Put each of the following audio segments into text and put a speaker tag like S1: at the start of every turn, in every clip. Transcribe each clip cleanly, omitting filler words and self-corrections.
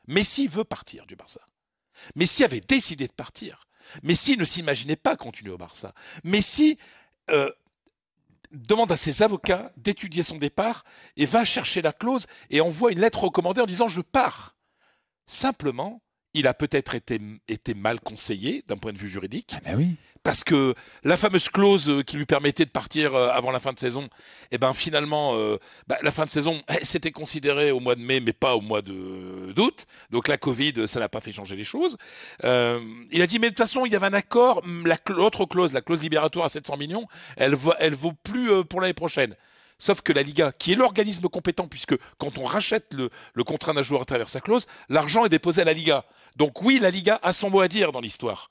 S1: Messi veut partir du Barça. Messi avait décidé de partir. Messi ne s'imaginait pas continuer au Barça. Messi demande à ses avocats d'étudier son départ et va chercher la clause et envoie une lettre recommandée en disant « je pars ». Simplement, il a peut-être été mal conseillé d'un point de vue juridique.
S2: Ah ben oui.
S1: Parce que la fameuse clause qui lui permettait de partir avant la fin de saison, eh ben finalement, la fin de saison, c'était considéré au mois de mai, mais pas au mois d'août. Donc la Covid, ça n'a pas fait changer les choses. Il a dit, mais de toute façon, il y avait un accord. L'autre clause, la clause libératoire à 700 millions, elle vaut plus pour l'année prochaine. Sauf que la Liga, qui est l'organisme compétent, puisque quand on rachète le contrat d'un joueur à travers sa clause, l'argent est déposé à la Liga. Donc oui, la Liga a son mot à dire dans l'histoire.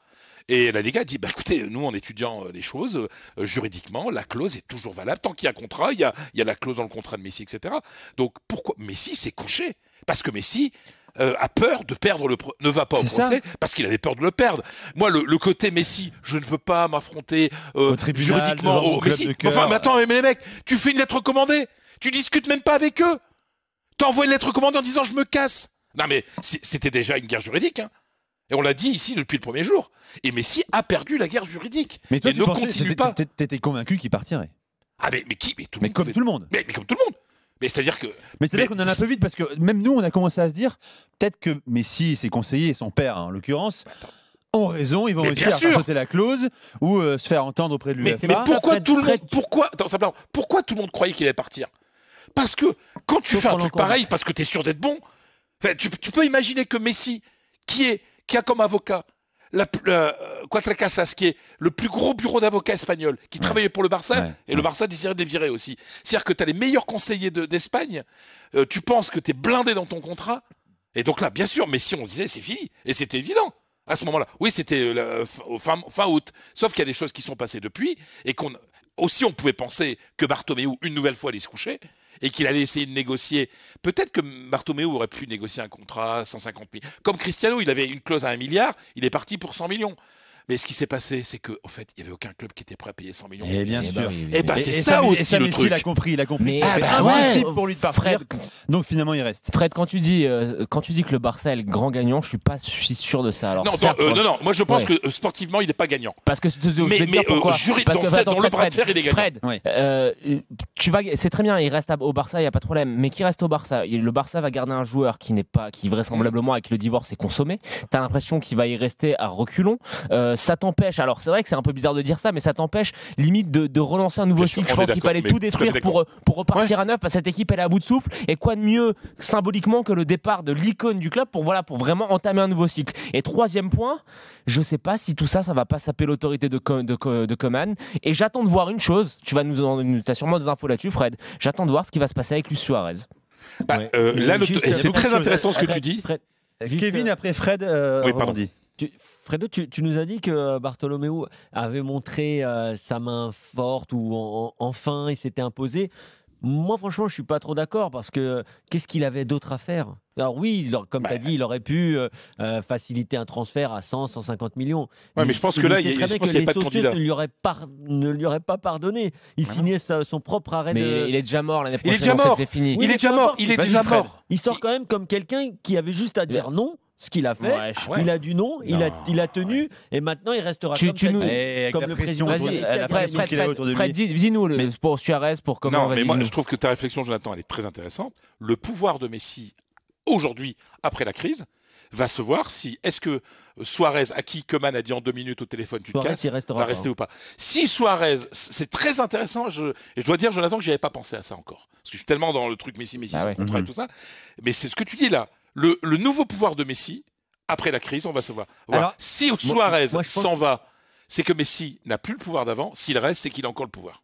S1: Et la Liga dit, écoutez, nous en étudiant les choses, juridiquement, la clause est toujours valable. Tant qu'il y a contrat, il y a la clause dans le contrat de Messi, etc. Donc pourquoi Messi s'est couché? Parce que Messi a peur de perdre ne va pas au procès parce qu'il avait peur de le perdre. Moi, le côté Messi, je ne veux pas m'affronter juridiquement au Messi. Enfin, mais attends, mais les mecs, tu fais une lettre recommandée, tu discutes même pas avec eux. T'envoies une lettre recommandée en disant je me casse. Non mais c'était déjà une guerre juridique, hein. Et on l'a dit ici depuis le premier jour. Et Messi a perdu la guerre juridique.
S2: Mais toi,
S1: et ne continue pas.
S2: T'étais convaincu qu'il partirait.
S1: Ah mais qui? Mais tout le monde.
S2: Comme tout le monde.
S1: Mais comme tout le monde. Mais c'est-à-dire que.
S2: Mais c'est vrai qu'on en a un peu vite parce que même nous, on a commencé à se dire peut-être que Messi, ses conseillers et son père, en l'occurrence, ont raison. Ils vont réussir à faire sauter la clause ou se faire entendre auprès de l'UEFA.
S1: Mais pourquoi tout le monde? Pourquoi tout le monde croyait qu'il allait partir? Parce que quand tu fais un truc pareil, parce que tu es sûr d'être bon, tu peux imaginer que Messi, qui a comme avocat Quatre Casas, qui est le plus gros bureau d'avocats espagnol, qui travaillait pour le Barça, et le Barça désirait de les virer aussi. C'est-à-dire que tu as les meilleurs conseillers d'Espagne, tu penses que tu es blindé dans ton contrat, et donc là, bien sûr, Messi, on se disait, c'est fini, et c'était évident. À ce moment-là, oui, c'était fin août. Sauf qu'il y a des choses qui sont passées depuis, et aussi on pouvait penser que Bartomeu, une nouvelle fois, allait se coucher, et qu'il allait essayer de négocier. Peut-être que Bartomeu aurait pu négocier un contrat 150 000. Comme Cristiano, il avait une clause à 1 milliard, il est parti pour 100 millions. Mais ce qui s'est passé, c'est qu'en fait, il n'y avait aucun club qui était prêt à payer 100 millions.
S2: Et bien sûr.
S1: Et c'est ça aussi le truc.
S2: Il a compris.
S3: Mais
S2: c'est impossible pour lui de partir. Donc finalement, il reste.
S3: Fred, quand tu dis que le Barça est le grand gagnant, je suis sûr de ça. Alors,
S1: non. Moi, je pense que sportivement, il n'est pas gagnant.
S3: Parce que
S1: dans le bras de fer, il est gagnant.
S3: Fred, c'est très bien, il reste au Barça, il n'y a pas de problème. Mais qui reste au Barça? Le Barça va garder un joueur qui vraisemblablement, avec le divorce, est consommé. T'as l'impression qu'il va y rester à reculons. Ça t'empêche, alors c'est vrai que c'est un peu bizarre de dire ça, mais ça t'empêche limite de relancer un nouveau cycle. Je pense qu'il fallait tout détruire pour repartir à neuf, parce que cette équipe elle est à bout de souffle, et quoi de mieux symboliquement que le départ de l'icône du club pour vraiment entamer un nouveau cycle. Et troisième point, je sais pas si tout ça va pas saper l'autorité de Koeman, et j'attends de voir une chose, t'as sûrement des infos là-dessus Fred, j'attends de voir ce qui va se passer avec Luis Suarez.
S1: C'est très intéressant ce que tu dis.
S2: Kevin après Fred,
S1: oui, pardon.
S4: Fredo, tu nous as dit que Bartomeu avait montré sa main forte ou enfin il s'était imposé. Moi, franchement, je ne suis pas trop d'accord parce que qu'est-ce qu'il avait d'autre à faire? Alors oui, comme tu as dit, il aurait pu faciliter un transfert à 100, 150 millions.
S1: Ouais, mais je pense que là, il n'y a pas de candidat.
S4: Ne lui aurait pas pardonné. Il signait son propre arrêt
S3: mais il est déjà mort l'année prochaine.
S1: Il est déjà mort.
S3: C'est fini.
S1: Il est déjà mort.
S4: Il sort quand même comme quelqu'un qui avait juste à dire non. Ce qu'il a fait, il a dit non, il a tenu, et maintenant il restera comme le président.
S3: Fred, dis-nous pour Suarez, pour comment.
S1: Non, mais moi je trouve que ta réflexion, Jonathan, elle est très intéressante. Le pouvoir de Messi aujourd'hui, après la crise, va se voir si est-ce que Suarez, à qui Koeman a dit en 2 minutes au téléphone, tu te casses, va rester ou pas. Si Suarez, c'est très intéressant, et je dois dire, Jonathan, que j'y avais pas pensé à ça encore, parce que je suis tellement dans le truc Messi, son contrat et tout ça. Mais c'est ce que tu dis là. Le nouveau pouvoir de Messi, après la crise, on va se voir. Alors, si Suarez s'en va, c'est que Messi n'a plus le pouvoir d'avant. S'il reste, c'est qu'il a encore le pouvoir.